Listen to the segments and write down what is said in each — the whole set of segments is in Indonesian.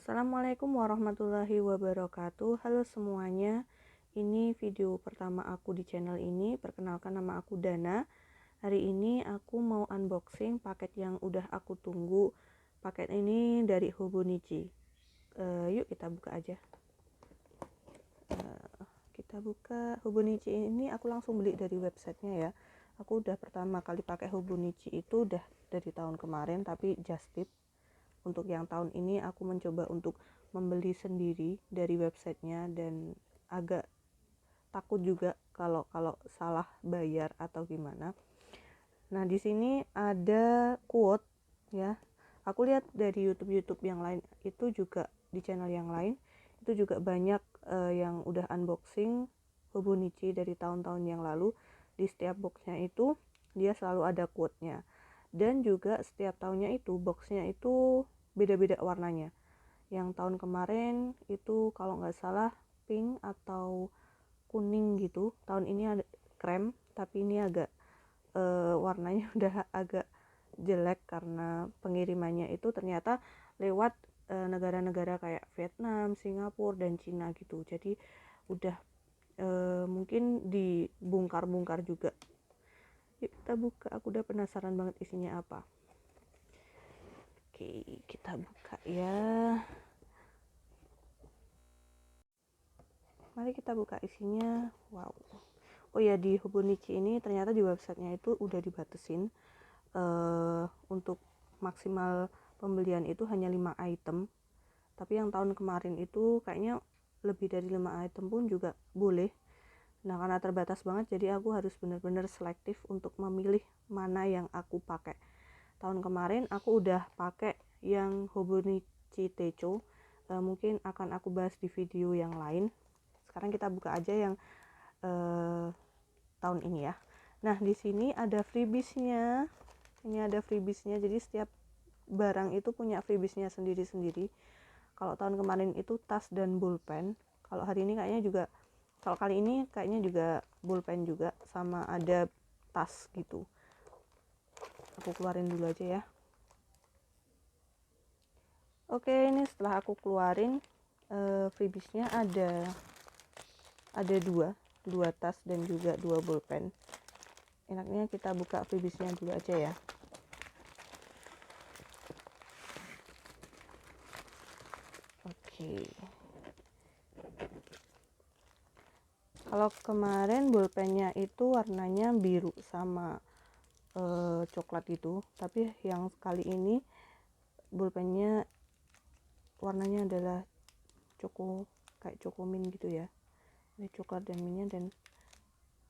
Assalamualaikum warahmatullahi wabarakatuh. Halo semuanya. Ini video pertama aku di channel ini. Perkenalkan, nama aku Dana. Hari ini aku mau unboxing paket yang udah aku tunggu. Paket ini dari Hobonichi. Yuk kita buka aja. Kita buka Hobonichi ini, aku langsung beli dari websitenya ya. Aku udah pertama kali pakai Hobonichi itu udah dari tahun kemarin, tapi just tip. Untuk yang tahun ini aku mencoba untuk membeli sendiri dari websitenya dan agak takut juga kalau salah bayar atau gimana. Nah, di sini ada quote ya. Aku lihat dari YouTube yang lain itu juga, di channel yang lain itu juga banyak yang udah unboxing Hobonichi dari tahun-tahun yang lalu. Di setiap boxnya itu dia selalu ada quote-nya. Dan juga setiap tahunnya itu boxnya itu beda-beda warnanya. Yang tahun kemarin itu kalau nggak salah pink atau kuning gitu. Tahun ini ada krem, tapi ini agak warnanya udah agak jelek karena pengirimannya itu ternyata lewat negara-negara kayak Vietnam, Singapura, dan Cina gitu. Jadi udah mungkin dibongkar-bongkar juga. Yuk kita buka, aku udah penasaran banget isinya apa. Oke, kita buka ya. Mari kita buka isinya. Wow. Oh ya, di Hobonichi ini ternyata di websitenya itu udah dibatasin untuk maksimal pembelian itu hanya 5 item. Tapi yang tahun kemarin itu kayaknya lebih dari 5 item pun juga boleh. Nah, karena terbatas banget jadi aku harus benar-benar selektif untuk memilih mana yang aku pakai. Tahun kemarin aku udah pakai yang Hobonichi Techo. Mungkin akan aku bahas di video yang lain. Sekarang kita buka aja yang tahun ini ya. Nah, di sini ada freebiesnya. Ini ada freebiesnya. Jadi setiap barang itu punya freebiesnya sendiri-sendiri. Kalau tahun kemarin itu tas dan pulpen. Kalau hari ini kayaknya juga, kalau kali ini kayaknya juga pulpen juga, sama ada tas gitu. Aku keluarin dulu aja ya. Oke, ini setelah aku keluarin freebiesnya ada dua tas dan juga 2 pulpen. Enaknya kita buka freebiesnya dulu aja ya. Oke. Kalau kemarin pulpennya itu warnanya biru sama coklat gitu, tapi yang kali ini pulpennya warnanya adalah kayak cokomin gitu ya. Ini coklat dan minyak, dan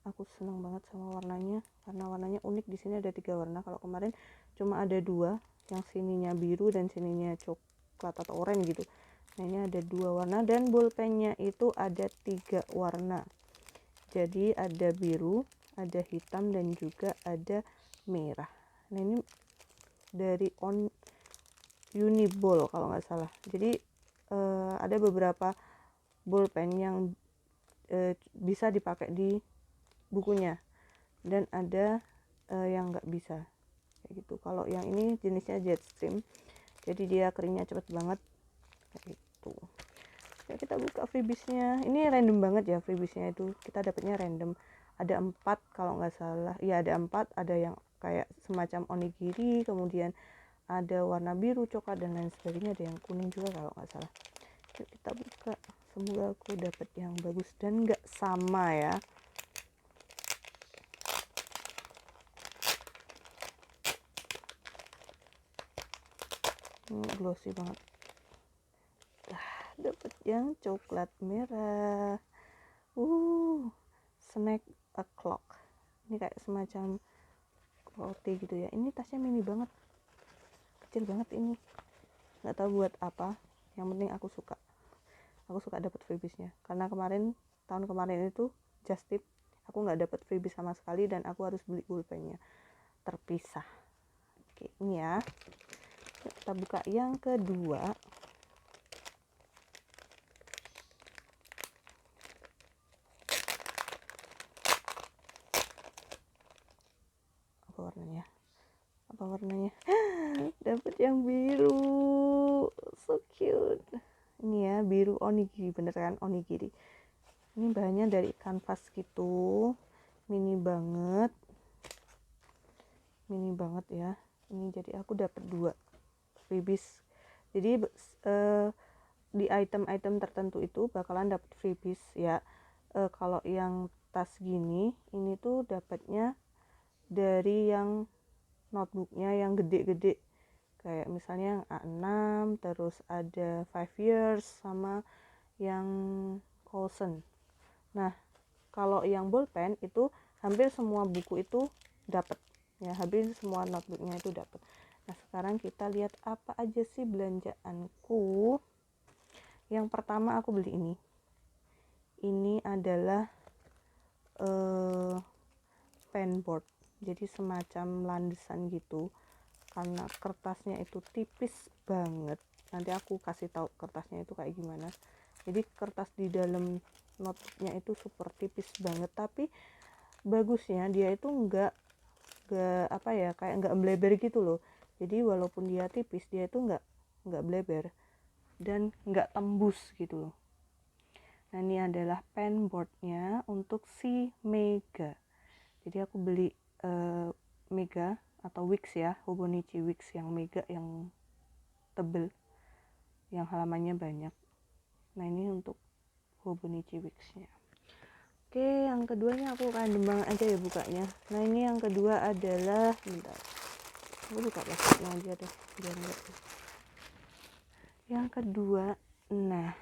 aku senang banget sama warnanya karena warnanya unik. Di sini ada 3 warna. Kalau kemarin cuma ada 2, yang sininya biru dan sininya coklat atau oranye gitu. Nah, ini ada 2 warna dan pulpennya itu ada 3 warna. Jadi ada biru, ada hitam, dan juga ada merah. Nah, ini dari Uniball kalau nggak salah. Jadi ada beberapa pulpen yang bisa dipakai di bukunya dan ada yang nggak bisa kayak gitu. Kalau yang ini jenisnya Jetstream, jadi dia keringnya cepet banget kayak gitu. Ya, kita buka freebiesnya. Ini random banget ya freebiesnya, itu kita dapatnya random. Ada 4 kalau nggak salah. Ya, ada 4. Ada yang kayak semacam onigiri, kemudian ada warna biru, coklat, dan lain sebagainya. Ada yang kuning juga kalau nggak salah. Yuk kita buka. Semoga aku dapat yang bagus dan nggak sama ya. Ini glossy banget. Dapat yang coklat merah. Snack o'clock. Ini kayak semacam roti gitu ya. Ini tasnya mini banget, kecil banget ini. Nggak tahu buat apa. Yang penting aku suka dapat freebiesnya. Karena tahun kemarin itu just tip, aku nggak dapat freebies sama sekali dan aku harus beli pulpennya terpisah. Oke, ini ya. Kita buka yang kedua. Apa warnanya? apa warnanya. Dapat yang biru, so cute. Ini ya, biru onigiri, bener kan, onigiri. Ini bahannya dari kanvas gitu, mini banget ya. Ini jadi aku dapat 2 freebies. Jadi di item-item tertentu itu bakalan dapat freebies ya. Kalau yang tas gini, ini tuh dapatnya dari yang notebooknya yang gede-gede, kayak misalnya yang A6, terus ada 5 years sama yang Colson. Nah, kalau yang bolpen itu hampir semua buku itu dapat ya, hampir semua notebooknya itu dapat. Nah, sekarang kita lihat apa aja sih belanjaanku. Yang pertama aku beli ini adalah penboard, jadi semacam landasan gitu, karena kertasnya itu tipis banget. Nanti aku kasih tahu kertasnya itu kayak gimana. Jadi kertas di dalam notebooknya itu super tipis banget, tapi bagusnya dia itu enggak apa ya, kayak enggak bleber gitu loh. Jadi walaupun dia tipis, dia itu enggak bleber dan enggak tembus gitu loh. Nah, ini adalah penboardnya untuk si Mega. Jadi aku beli Mega atau Wix ya, Hobonichi Wix yang Mega, yang tebel, yang halamannya banyak. Nah, ini untuk Hobonichi Wix-nya. Oke, yang keduanya aku random banget aja ya bukanya. Nah, ini yang kedua adalah, bentar, aku buka plastiknya aja deh biar enggak. Yang kedua, nah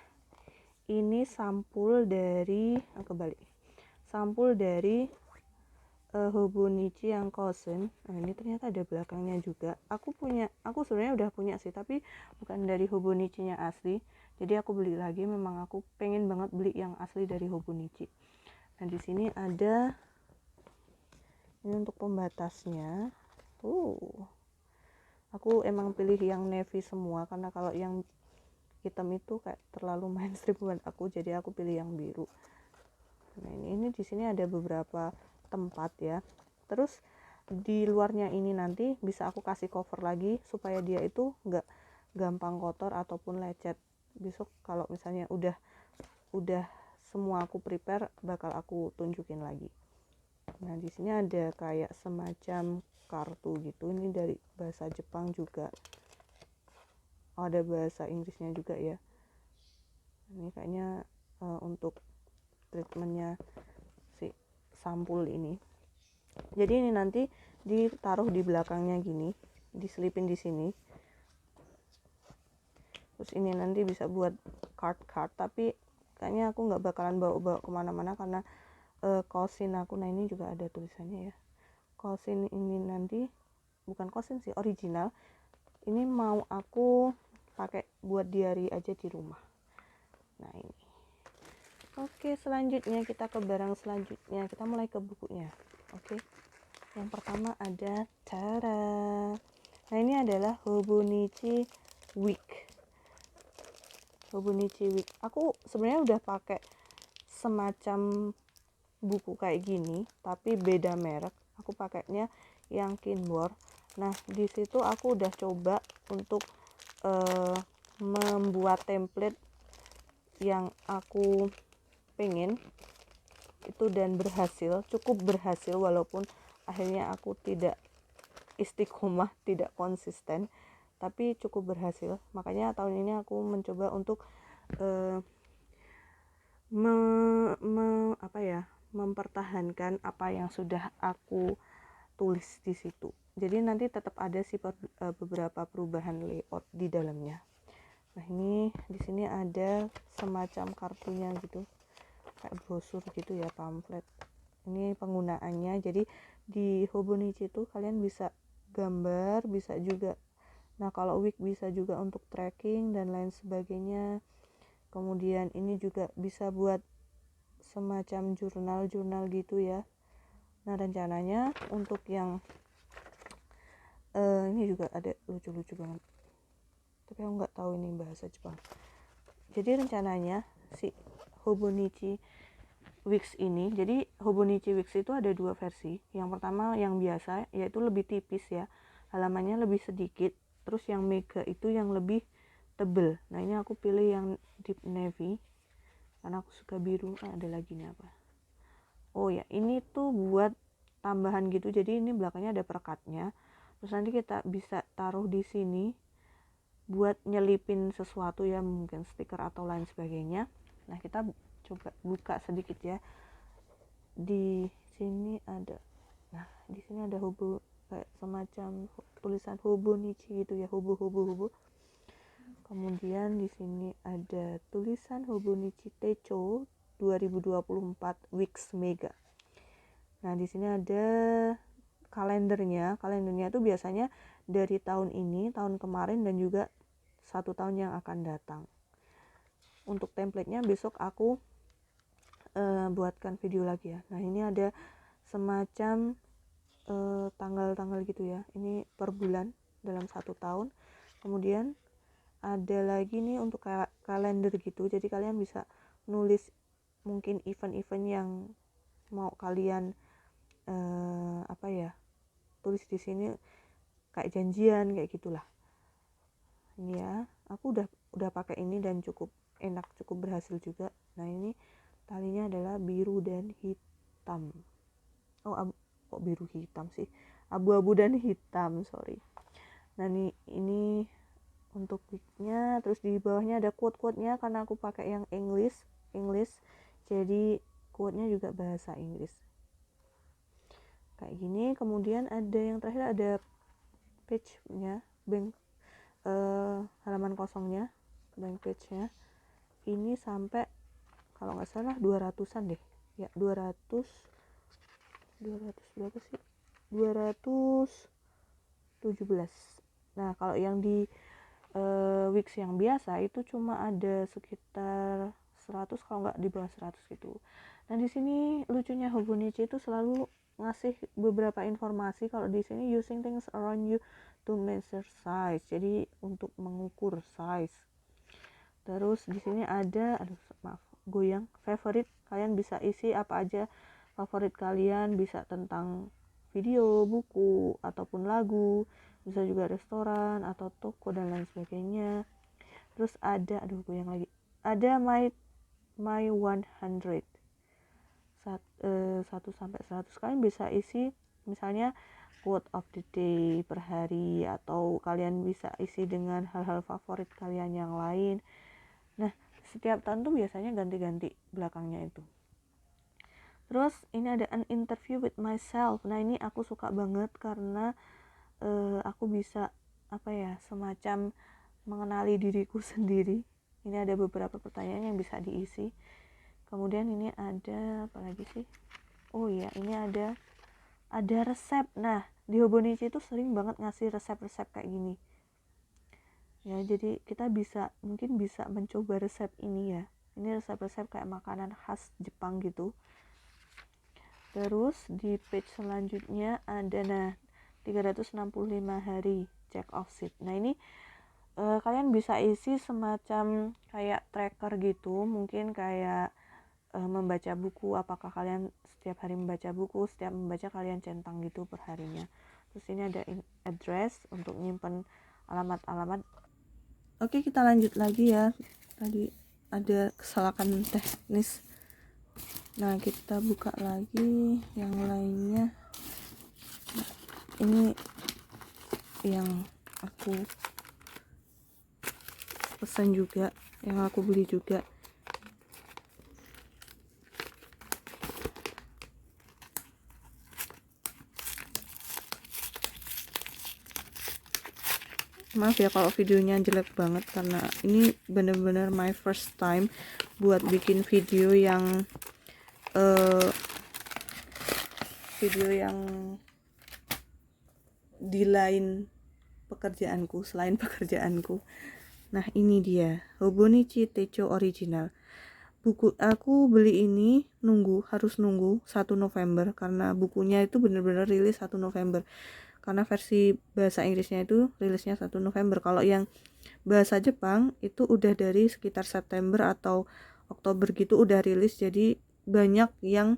ini sampul dari Hobonichi yang Kosen. Nah, ini ternyata ada belakangnya juga. Aku sebenarnya udah punya sih, tapi bukan dari Hobonichi-nya asli. Jadi aku beli lagi, memang aku pengen banget beli yang asli dari Hobonichi. Nah, di sini ada ini untuk pembatasnya. Aku emang pilih yang navy semua, karena kalau yang hitam itu kayak terlalu mainstream buat aku, jadi aku pilih yang biru. Nah, ini di sini ada beberapa tempat ya. Terus di luarnya ini nanti bisa aku kasih cover lagi supaya dia itu nggak gampang kotor ataupun lecet. Besok kalau misalnya udah semua aku prepare, bakal aku tunjukin lagi. Nah, di sini ada kayak semacam kartu gitu. Ini dari bahasa Jepang juga. Oh, ada bahasa Inggrisnya juga ya. Ini kayaknya untuk treatmentnya si sampul ini. Jadi ini nanti ditaruh di belakangnya gini, diselipin di sini. Terus ini nanti bisa buat card, tapi kayaknya aku nggak bakalan bawa kemana-mana karena kosin aku. Nah, ini juga ada tulisannya ya. Kosin ini nanti bukan kosin sih, original. Ini mau aku pakai buat diary aja di rumah. Nah, ini. Oke, selanjutnya kita ke barang selanjutnya. Kita mulai ke bukunya. Oke. Yang pertama ada Tara. Nah, ini adalah Hobonichi Week. Aku sebenarnya udah pakai semacam buku kayak gini, tapi beda merek. Aku pakainya yang Kinbor. Nah, di situ aku udah coba untuk membuat template yang aku pengen itu, dan cukup berhasil, walaupun akhirnya aku tidak istiqomah, tidak konsisten, tapi cukup berhasil. Makanya tahun ini aku mencoba untuk mempertahankan apa yang sudah aku tulis di situ. Jadi nanti tetap ada sih beberapa perubahan layout di dalamnya. Nah, ini di sini ada semacam kartunya gitu, kayak brosur gitu ya, pamflet. Ini penggunaannya. Jadi di Hobonichi itu kalian bisa gambar, bisa juga, nah kalau week bisa juga untuk tracking dan lain sebagainya. Kemudian ini juga bisa buat semacam jurnal gitu ya. Nah, rencananya untuk yang ini juga ada lucu-lucu banget, tapi aku nggak tahu ini bahasa Jepang. Jadi rencananya si Hobonichi Wix ini, jadi Hobonichi Wix itu ada 2 versi. Yang pertama yang biasa, yaitu lebih tipis ya, halamannya lebih sedikit, terus yang mega itu yang lebih tebel. Nah ini aku pilih yang deep navy karena aku suka biru. Ada lagi nih apa, oh ya ini tuh buat tambahan gitu, jadi ini belakangnya ada perekatnya, terus nanti kita bisa taruh di sini buat nyelipin sesuatu ya, mungkin stiker atau lain sebagainya. Nah kita coba buka sedikit ya. Di sini ada, nah di sini ada kayak semacam tulisan Hobonichi gitu ya, hubu. Kemudian di sini ada tulisan Hobonichi Techo 2024 Weeks Mega. Nah di sini ada kalendernya tuh biasanya dari tahun ini, tahun kemarin, dan juga 1 tahun yang akan datang. Untuk templatenya besok aku buatkan video lagi ya. Nah ini ada semacam tanggal-tanggal gitu ya, ini per bulan dalam 1 tahun. Kemudian ada lagi nih untuk kalender gitu, jadi kalian bisa nulis mungkin event-event yang mau kalian tulis di sini, kayak janjian kayak gitulah. Ini ya, aku udah pakai ini dan cukup enak, cukup berhasil juga. Nah ini talinya adalah biru dan hitam. Kok biru hitam sih, abu-abu dan hitam, sorry. Nah ini untuk wignya, terus di bawahnya ada quote-nya karena aku pakai yang English, jadi quote-nya juga bahasa Inggris kayak gini. Kemudian ada yang terakhir, ada page-nya, halaman kosongnya, blank page-nya. Ini sampai kalau nggak salah 200-an deh ya, 200 berapa sih, 217. Nah kalau yang di Wix yang biasa itu cuma ada sekitar 100, kalau nggak di bawah 100 gitu. Nah di sini lucunya Hobonichi itu selalu ngasih beberapa informasi. Kalau di sini using things around you to measure size, jadi untuk mengukur size. Terus di sini ada, goyang, favorite, kalian bisa isi apa aja favorit kalian, bisa tentang video, buku, ataupun lagu, bisa juga restoran atau toko dan lain sebagainya. Terus ada, goyang lagi, ada my 100, 1 sampai 100. Kalian bisa isi misalnya quote of the day per hari, atau kalian bisa isi dengan hal-hal favorit kalian yang lain. Nah setiap tahun tuh biasanya ganti-ganti belakangnya itu. Terus ini ada an interview with myself. Nah ini aku suka banget karena aku bisa semacam mengenali diriku sendiri. Ini ada beberapa pertanyaan yang bisa diisi. Kemudian ini ada apa lagi sih, oh iya ini ada resep. Nah di Hobonichi itu sering banget ngasih resep-resep kayak gini ya, jadi kita mungkin bisa mencoba resep ini ya. Ini resep-resep kayak makanan khas Jepang gitu. Terus di page selanjutnya ada 365 hari check off sheet. Nah ini kalian bisa isi semacam kayak tracker gitu, mungkin kayak membaca buku, apakah kalian setiap hari membaca buku, setiap membaca kalian centang gitu per harinya. Terus ini ada address untuk nyimpen alamat-alamat. Oke, kita lanjut lagi ya. Tadi ada kesalahan teknis. Nah, kita buka lagi yang lainnya. Nah, ini yang aku pesan juga, yang aku beli juga. Maaf ya kalau videonya jelek banget, karena ini bener-bener my first time buat bikin video yang di lain pekerjaanku, selain pekerjaanku. Nah ini dia Hobonichi Techo Original. Buku aku beli ini harus nunggu 1 November karena bukunya itu bener-bener rilis 1 November. Karena versi bahasa Inggrisnya itu rilisnya 1 November. Kalau yang bahasa Jepang itu udah dari sekitar September atau Oktober gitu udah rilis. Jadi banyak yang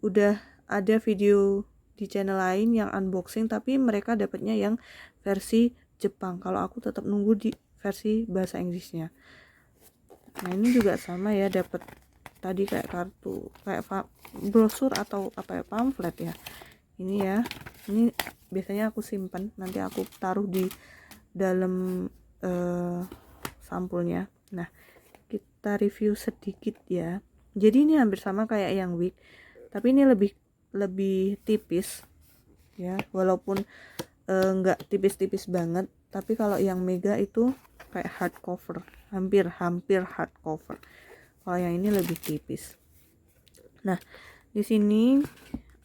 udah ada video di channel lain yang unboxing tapi mereka dapatnya yang versi Jepang. Kalau aku tetap nunggu di versi bahasa Inggrisnya. Nah ini juga sama ya, dapat tadi kayak kartu, kayak brosur atau apa ya, pamflet ya. Ini ya, ini biasanya aku simpan, nanti aku taruh di dalam sampulnya. Nah kita review sedikit ya. Jadi ini hampir sama kayak yang wig, tapi ini lebih tipis ya, walaupun nggak tipis-tipis banget. Tapi kalau yang Mega itu kayak hardcover, hampir hardcover. Kalau yang ini lebih tipis. Nah di sini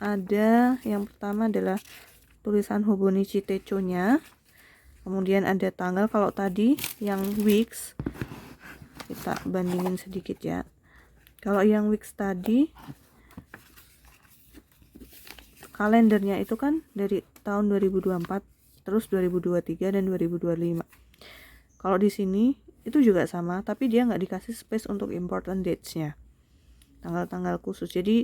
ada yang pertama adalah tulisan Hobonichi Techo nya, kemudian ada tanggal. Kalau tadi yang Wix kita bandingin sedikit ya. Kalau yang Wix tadi kalendernya itu kan dari tahun 2024, terus 2023 dan 2025. Kalau di sini itu juga sama, tapi dia nggak dikasih space untuk important dates-nya, tanggal-tanggal khusus. Jadi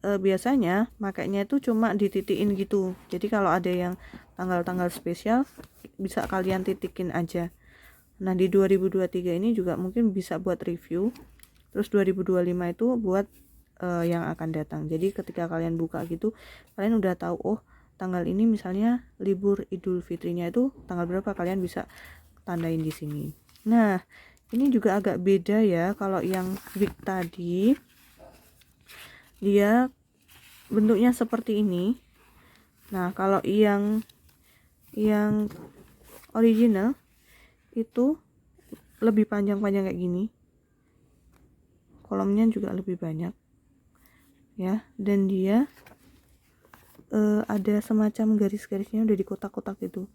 biasanya makanya itu cuma dititikin gitu. Jadi kalau ada yang tanggal-tanggal spesial bisa kalian titikin aja. Nah di 2023 ini juga mungkin bisa buat review. Terus 2025 itu buat yang akan datang. Jadi ketika kalian buka gitu, kalian udah tahu oh tanggal ini misalnya libur Idul Fitrinya itu tanggal berapa, kalian bisa tandain di sini. Nah ini juga agak beda ya. Kalau yang wig tadi dia bentuknya seperti ini. Nah kalau yang original itu lebih panjang-panjang kayak gini, kolomnya juga lebih banyak ya, dan dia ada semacam garis-garisnya udah di kotak-kotak gitu.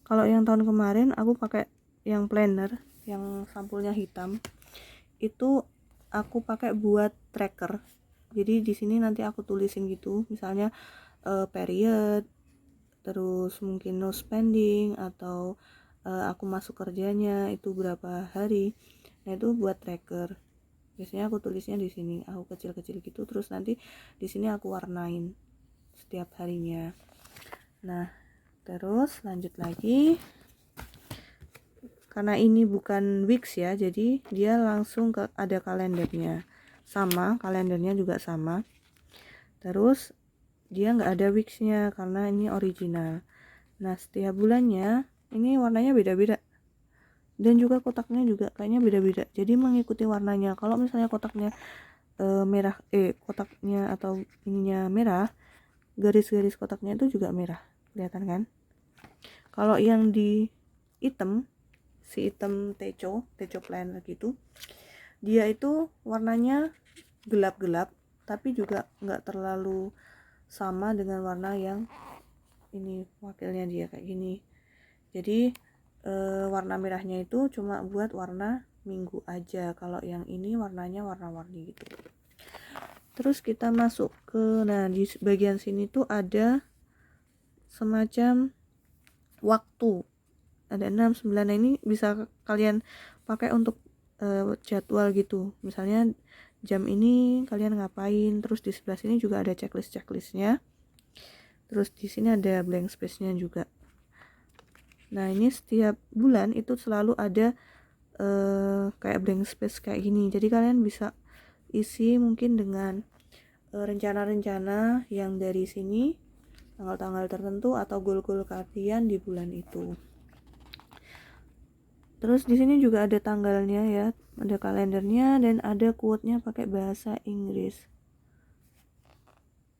Kalau yang tahun kemarin aku pakai yang planner yang sampulnya hitam, itu aku pakai buat tracker. Jadi di sini nanti aku tulisin gitu, misalnya period, terus mungkin no spending, atau aku masuk kerjanya itu berapa hari. Nah itu buat tracker. Biasanya aku tulisnya di sini, aku kecil-kecil gitu, terus nanti di sini aku warnain setiap harinya. Nah terus lanjut lagi, karena ini bukan Wix ya, jadi dia langsung ke ada kalendernya, sama kalendernya juga sama. Terus dia nggak ada Wix-nya karena ini original. Nah setiap bulannya ini warnanya beda-beda, dan juga kotaknya juga kayaknya beda-beda, jadi mengikuti warnanya. Kalau misalnya kotaknya merah, kotaknya atau ininya merah, garis-garis kotaknya itu juga merah, kelihatan kan? Kalau yang di hitam, si hitam Techo planner gitu, dia itu warnanya gelap-gelap, tapi juga nggak terlalu sama dengan warna yang ini wakilnya dia kayak gini. Jadi warna merahnya itu cuma buat warna minggu aja. Kalau yang ini warnanya warna-warni gitu. Terus kita masuk ke, nah di bagian sini tuh ada semacam waktu, ada 6, 9. Nah ini bisa kalian pakai untuk jadwal gitu. Misalnya jam ini kalian ngapain. Terus di sebelah sini juga ada checklistnya. Terus di sini ada blank space-nya juga. Nah ini setiap bulan itu selalu ada kayak blank space kayak gini. Jadi kalian bisa isi mungkin dengan rencana-rencana yang dari sini, tanggal-tanggal tertentu atau goal-goal kalian di bulan itu. Terus di sini juga ada tanggalnya ya, ada kalendernya, dan ada quote-nya pakai bahasa Inggris.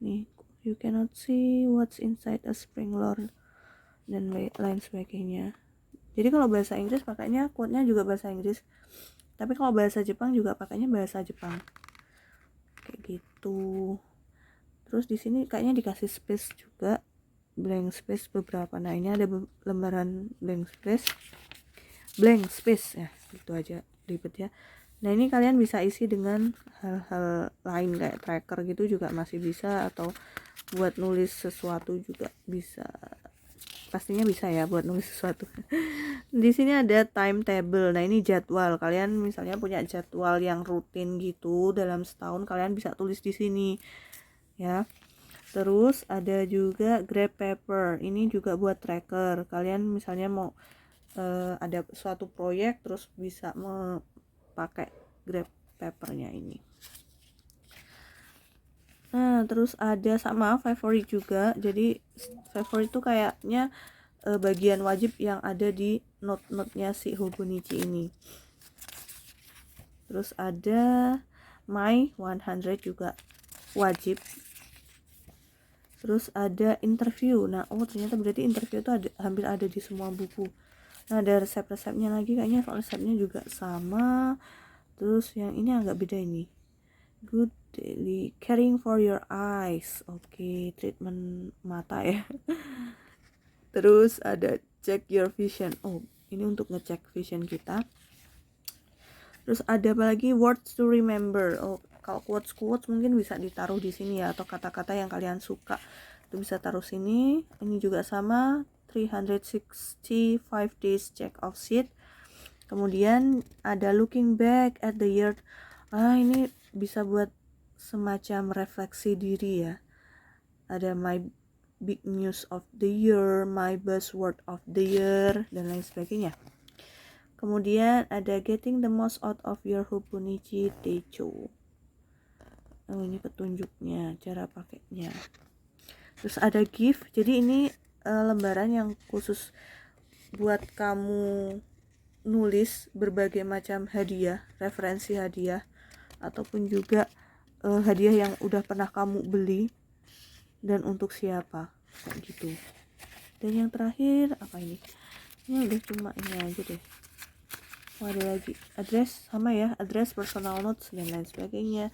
Nih, you cannot see what's inside a spring roll, dan lain sebagainya. Jadi kalau bahasa Inggris pakainya quote-nya juga bahasa Inggris, tapi kalau bahasa Jepang juga pakainya bahasa Jepang. Kayak gitu. Terus di sini kayaknya dikasih space juga, blank space beberapa. Nah ini ada lembaran blank space ya, gitu aja ribet ya. Nah ini kalian bisa isi dengan hal-hal lain kayak tracker gitu juga masih bisa, atau buat nulis sesuatu juga bisa, pastinya bisa ya buat nulis sesuatu. Di sini ada timetable. Nah ini jadwal, kalian misalnya punya jadwal yang rutin gitu dalam setahun, kalian bisa tulis di sini ya. Terus ada juga Grab Paper, ini juga buat tracker. Kalian misalnya mau ada suatu proyek terus bisa pakai Grab Papernya ini. Nah, terus ada sama favorite juga. Jadi favorite itu kayaknya bagian wajib yang ada di note-note-nya si Hobonichi ini. Terus ada My 100 juga wajib. Terus ada interview. Nah, ternyata berarti interview itu hampir ada di semua buku. Nah, ada resep-resepnya lagi, kayaknya resepnya juga sama. Terus yang ini agak beda ini. Good daily caring for your eyes. Oke, treatment mata ya. Terus ada check your vision. Oh, ini untuk ngecek vision kita. Terus ada apa lagi? Words to remember. Oh, kalau quotes mungkin bisa ditaruh di sini ya, atau kata-kata yang kalian suka itu bisa taruh sini. Ini juga sama, 365 days check of sheet. Kemudian ada looking back at the year. Ini bisa buat semacam refleksi diri ya. Ada my big news of the year, my buzzword of the year, dan lain sebagainya. Kemudian ada getting the most out of your Hobonichi Techo. Ini petunjuknya, cara pakainya. Terus ada gift. Jadi ini lembaran yang khusus buat kamu nulis berbagai macam hadiah, referensi hadiah, ataupun juga hadiah yang udah pernah kamu beli dan untuk siapa, kayak gitu. Dan yang terakhir apa ini? Ini udah cuma ini aja deh. Ada lagi address, sama ya, address, personal notes, dan lain sebagainya.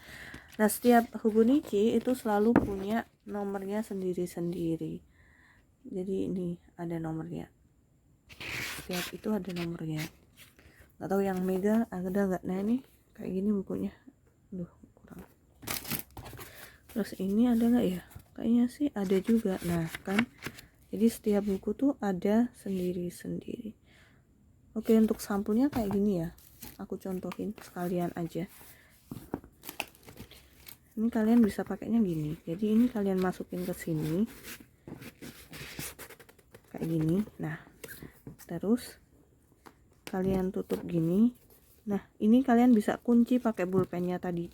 Nah, setiap Hobonichi itu selalu punya nomornya sendiri-sendiri. Jadi ini ada nomornya, setiap itu ada nomornya. Nggak tahu yang Mega ada nggak. Nah, ini kayak gini bukunya, kurang. Terus ini ada nggak ya? Kayaknya sih ada juga. Nah kan, jadi setiap buku tuh ada sendiri-sendiri. Oke, untuk sampulnya kayak gini ya, aku contohin sekalian aja. Ini kalian bisa pakainya gini. Jadi ini kalian masukin ke sini kayak gini. Nah, terus kalian tutup gini. Nah, ini kalian bisa kunci pakai pulpennya tadi.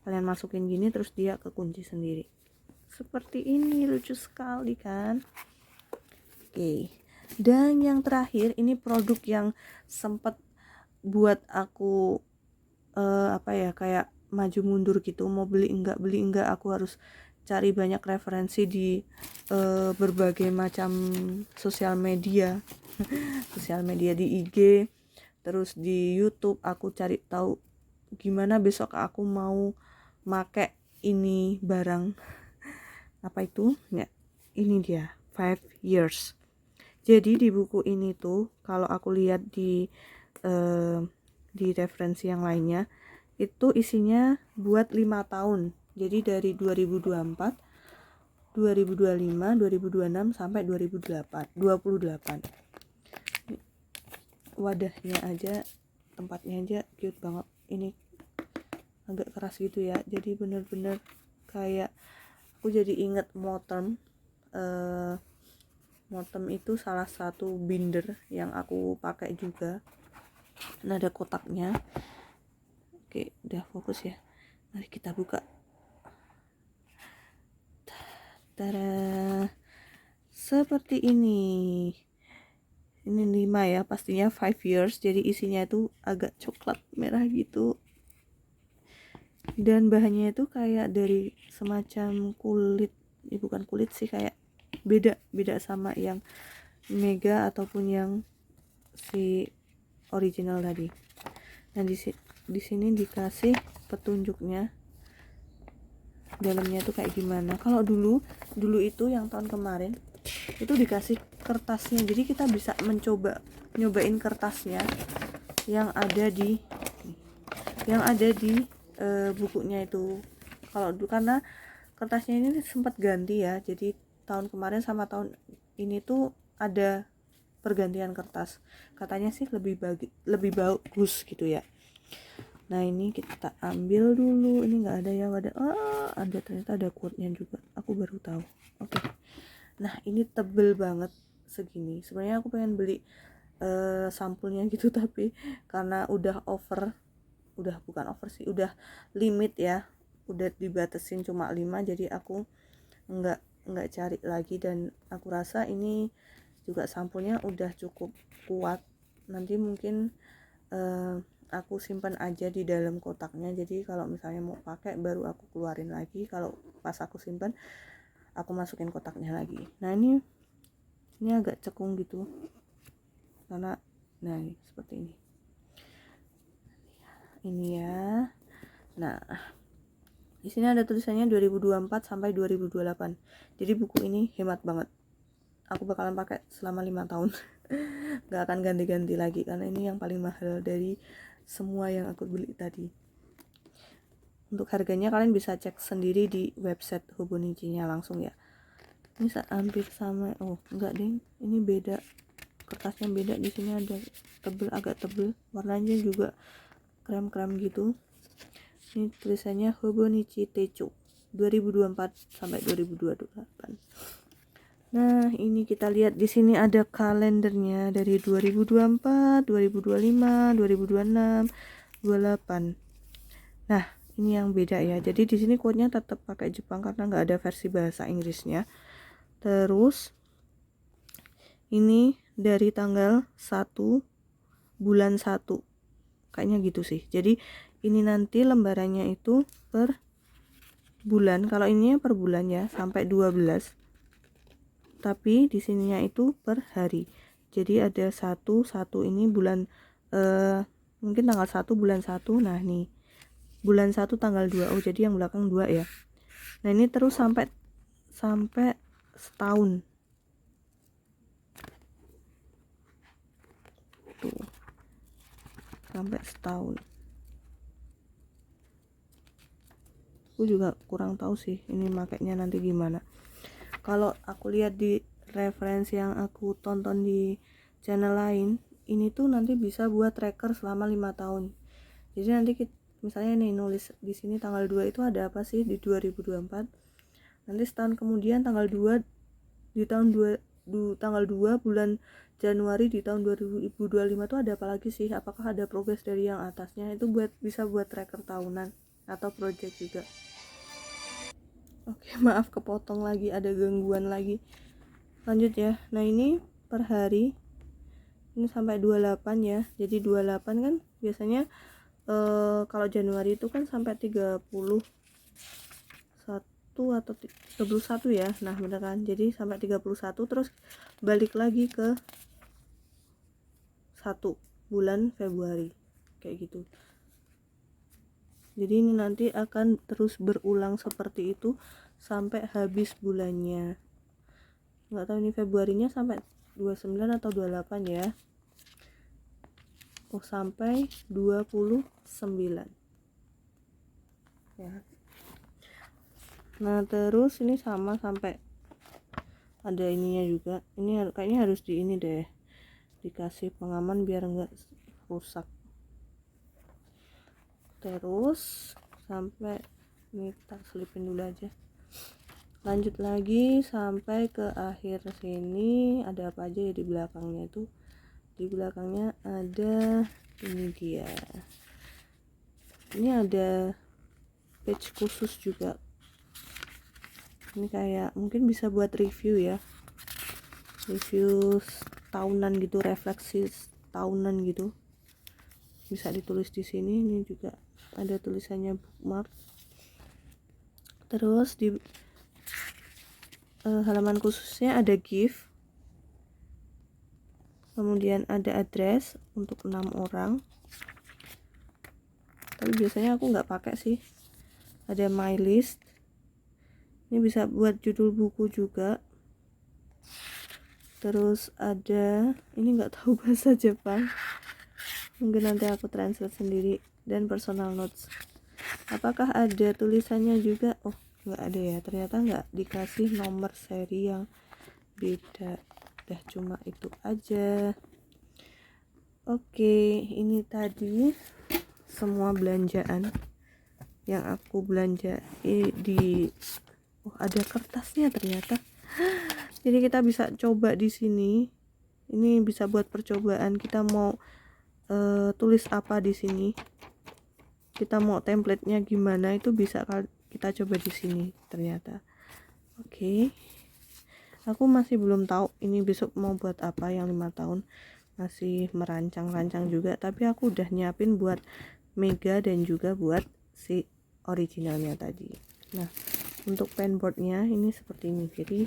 Kalian masukin gini terus dia kekunci sendiri. Seperti ini, lucu sekali kan? Oke. Dan yang terakhir, ini produk yang sempat buat aku kayak maju mundur gitu, mau beli enggak, aku harus cari banyak referensi di berbagai macam sosial media sosial media di IG, terus di YouTube. Aku cari tahu gimana besok aku mau make ini barang, apa itu ya, ini dia 5 years. Jadi di buku ini tuh kalau aku lihat di referensi yang lainnya itu isinya buat 5 tahun. Jadi dari 2024, 2025, 2026 sampai 2028. Wadahnya aja, tempatnya aja cute banget. Ini agak keras gitu ya. Jadi bener-bener kayak aku jadi inget Moterm. Motem itu salah satu binder yang aku pakai juga. Nah, ada kotaknya. Oke, udah fokus ya. Mari kita buka. Tada, seperti ini. Ini 5 ya, pastinya 5 years. Jadi isinya itu agak coklat merah gitu. Dan bahannya itu kayak dari semacam kulit. Bukan kulit sih, kayak beda sama yang Mega ataupun yang si original tadi. Nah, di sini dikasih petunjuknya dalamnya tuh kayak gimana. Kalau dulu itu yang tahun kemarin itu dikasih kertasnya, jadi kita bisa nyobain kertasnya yang ada di bukunya itu. Kalau dulu karena kertasnya ini sempat ganti ya, jadi tahun kemarin sama tahun ini tuh ada pergantian kertas. Katanya sih lebih bagus gitu ya. Nah ini kita ambil dulu, ini nggak ada ya, ada, ternyata ada quote-nya juga, aku baru tahu. Oke. Nah ini tebel banget segini, sebenarnya aku pengen beli sampulnya gitu tapi karena udah bukan over sih, udah limit ya, udah dibatasin cuma 5, jadi aku nggak cari lagi, dan aku rasa ini juga sampulnya udah cukup kuat. Nanti mungkin aku simpan aja di dalam kotaknya, jadi kalau misalnya mau pakai baru aku keluarin lagi, kalau pas aku simpan aku masukin kotaknya lagi. Nah ini agak cekung gitu karena ini seperti ini ya. Nah di sini ada tulisannya 2024 sampai 2028, jadi buku ini hemat banget, aku bakalan pakai selama 5 tahun gak akan ganti-ganti lagi karena ini yang paling mahal dari semua yang aku beli tadi. Untuk harganya kalian bisa cek sendiri di website Hobonichi-nya langsung ya. Ini hampir sama, enggak deng, ini beda, kertasnya beda. Di sini ada agak tebel, warnanya juga krem-krem gitu. Ini tulisannya Hobonichi Techo 2024 sampai 2028. Nah, ini kita lihat di sini ada kalendernya dari 2024, 2025, 2026, 28. Nah, ini yang beda ya. Jadi di sini quote-nya tetap pakai Jepang karena nggak ada versi bahasa Inggrisnya. Terus ini dari tanggal 1 bulan 1. Kayaknya gitu sih. Jadi ini nanti lembarannya itu per bulan. Kalau ini per bulan ya, sampai 12. Tapi di sininya itu per hari. Jadi ada 1 ini bulan mungkin tanggal 1 bulan 1. Nah, nih. Bulan 1 tanggal 2. Oh, jadi yang belakang 2 ya. Nah, ini terus sampai setahun. Tuh. Sampai setahun. Aku juga kurang tahu sih ini makainya nanti gimana. Kalau aku lihat di referensi yang aku tonton di channel lain, ini tuh nanti bisa buat tracker selama 5 tahun. Jadi nanti misalnya nih nulis di sini tanggal 2 itu ada apa sih di 2024. Nanti setahun kemudian tanggal 2 di tanggal 2 bulan Januari di tahun 2025 itu ada apa lagi sih? Apakah ada progres dari yang atasnya? Itu bisa buat tracker tahunan atau project juga. Oke, maaf kepotong lagi, ada gangguan lagi. Lanjut ya. Nah, ini per hari ini sampai 28 ya. Jadi 28 kan biasanya kalau Januari itu kan sampai 31 atau 31 ya. Nah, bener kan? Jadi sampai 31 terus balik lagi ke 1 bulan Februari. Kayak gitu. Jadi ini nanti akan terus berulang seperti itu sampai habis bulannya. Nggak tahu ini Februarinya sampai 29 atau 28 ya. Sampai 29 ya. Nah, terus ini sama sampai ada ininya juga. Ini kayaknya harus di ini deh, dikasih pengaman biar nggak rusak. Terus sampai ini kita selipin dulu aja. Lanjut lagi sampai ke akhir sini. Ada apa aja ya di belakangnya itu? Di belakangnya ada ini dia. Ini ada page khusus juga. Ini kayak mungkin bisa buat review ya. Review tahunan gitu, refleksi tahunan gitu. Bisa ditulis di sini. Ini juga ada tulisannya bookmark. Terus di halaman khususnya ada gift, kemudian ada address untuk 6 orang, tapi biasanya aku nggak pakai sih. Ada my list, ini bisa buat judul buku juga. Terus ada ini nggak tahu bahasa Jepang, mungkin nanti aku translate sendiri. Dan personal notes. Apakah ada tulisannya juga? Nggak ada ya, ternyata nggak dikasih nomor seri yang beda. Udah cuma itu aja. Oke, ini tadi semua belanjaan yang aku belanja ada kertasnya ternyata. Jadi kita bisa coba di sini. Ini bisa buat percobaan, kita mau tulis apa di sini. Kita mau template-nya gimana itu bisa kita coba di sini ternyata. Oke. Aku masih belum tahu ini besok mau buat apa yang 5 tahun. Masih merancang-rancang juga, tapi aku udah nyiapin buat Mega dan juga buat si originalnya tadi. Nah, untuk penboardnya ini seperti ini. Jadi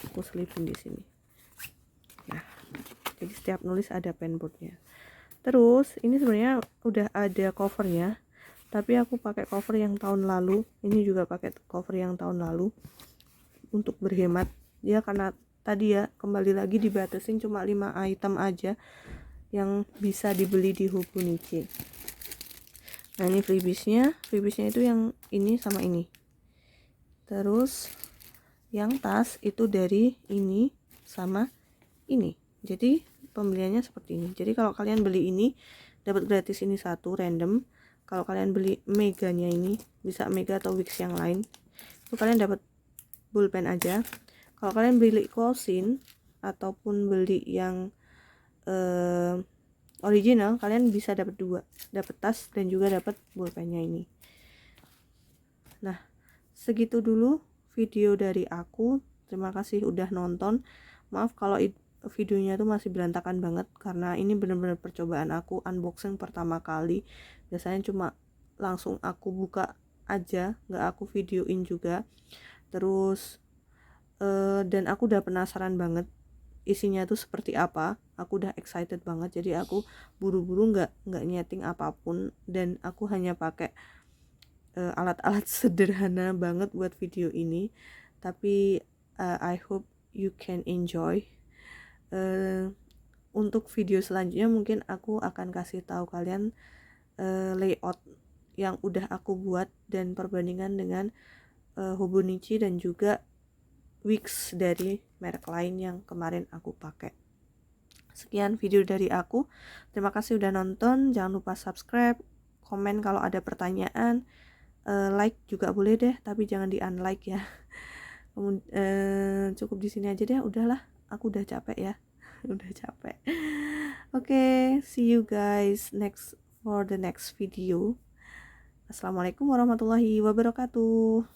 aku selipin di sini. Nah, jadi setiap nulis ada penboardnya. Terus ini sebenarnya udah ada covernya, tapi aku pakai cover yang tahun lalu. Ini juga pakai cover yang tahun lalu untuk berhemat ya, karena tadi ya kembali lagi dibatasin cuma 5 item aja yang bisa dibeli di Hobonichi. Nah, ini freebiesnya itu yang ini sama ini. Terus yang tas itu dari ini sama ini. Jadi pembeliannya seperti ini. Jadi kalau kalian beli ini dapat gratis ini satu random. Kalau kalian beli meganya ini, bisa mega atau wix yang lain, itu kalian dapat pulpen aja. Kalau kalian beli Kosin ataupun beli yang original, kalian bisa dapat dua, dapat tas dan juga dapat pulpennya ini. Nah, segitu dulu video dari aku. Terima kasih udah nonton. Maaf kalau videonya tuh masih berantakan banget, karena ini bener-bener percobaan aku unboxing pertama kali. Biasanya cuma langsung aku buka aja, nggak aku videoin juga. Terus dan aku udah penasaran banget isinya tuh seperti apa. Aku udah excited banget, jadi aku buru-buru nggak nyeting apapun, dan aku hanya pakai alat-alat sederhana banget buat video ini. Tapi I hope you can enjoy. Untuk video selanjutnya mungkin aku akan kasih tahu kalian layout yang udah aku buat dan perbandingan dengan Hobonichi dan juga Wix dari merek lain yang kemarin aku pakai. Sekian video dari aku. Terima kasih udah nonton. Jangan lupa subscribe, komen kalau ada pertanyaan, like juga boleh deh, tapi jangan di unlike ya. Cukup di sini aja deh. Udahlah, aku udah capek ya. Udah capek. Oke, see you guys for the next video. Assalamualaikum warahmatullahi wabarakatuh.